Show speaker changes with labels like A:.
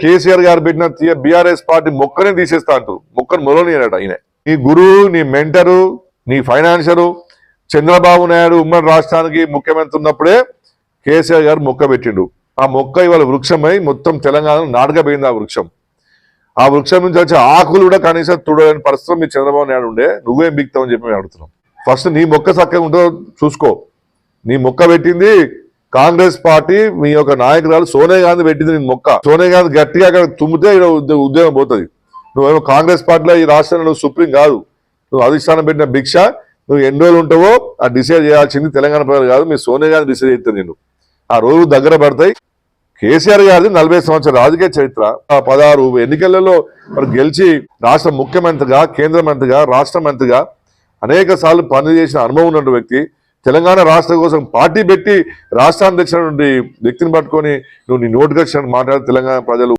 A: కేసీఆర్ గారు పెట్టిన BRS party మొక్కనే తీసేస్తా అంటారు. మొక్కను మొదలనియనట ఆయన. నీ గురువు, నీ మెంటరు, నీ ఫైనాన్షియరు చంద్రబాబు నాయుడు ఉమ్మడి రాష్ట్రానికి ముఖ్యమంత్రి ఉన్నప్పుడే కేసీఆర్ గారు మొక్క పెట్టిండు. ఆ మొక్క ఇవాళ వృక్షమై మొత్తం తెలంగాణలో నాటకపోయింది. ఆ వృక్షం నుంచి వచ్చే ఆకులు కూడా కనీసం తుడలేని పరిస్థితి మీ చంద్రబాబు నాయుడు ఉండే. నువ్వేం బిక్తావని చెప్పి మేము అడుగుతున్నాం. ఫస్ట్ నీ మొక్క చక్కగా ఉంటుందో చూసుకో. నీ మొక్క పెట్టింది కాంగ్రెస్ పార్టీ, మీ యొక్క నాయకురాలు సోనియా గాంధీ పెట్టింది. నీ మొక్క సోనియా గాంధీ గట్టిగా అక్కడ తుమ్మితే ఉద్యోగం పోతుంది. నువ్వేమో కాంగ్రెస్ పార్టీలో ఈ రాష్ట్రంలో నువ్వు సుప్రీం కాదు. నువ్వు అధిష్టానం పెట్టిన భిక్ష. నువ్వు ఎన్ని రోజులు ఉంటావో ఆ డిసైడ్ చేయాల్సింది తెలంగాణ ప్రజలు కాదు, మీ సోనియా గాంధీ డిసైడ్ చేస్తుంది. నేను ఆ రోజు దగ్గర పడతాయి. కేసీఆర్ గారిది 40 సంవత్సరాల రాజకీయ చరిత్ర. 16 ఎన్నికలలో మరి గెలిచి రాష్ట్ర ముఖ్యమంత్రిగా, కేంద్ర మంత్రిగా, రాష్ట్ర మంత్రిగా అనేక సార్లు పనిచేసిన అనుభవం ఉన్న వ్యక్తి. తెలంగాణ రాష్ట్రం కోసం పార్టీ పెట్టి రాష్ట్రాన్ని తెచ్చినటువంటి వ్యక్తిని పట్టుకొని నువ్వు నీ నోటుకొచ్చినట్టు మాట్లాడి తెలంగాణ ప్రజలు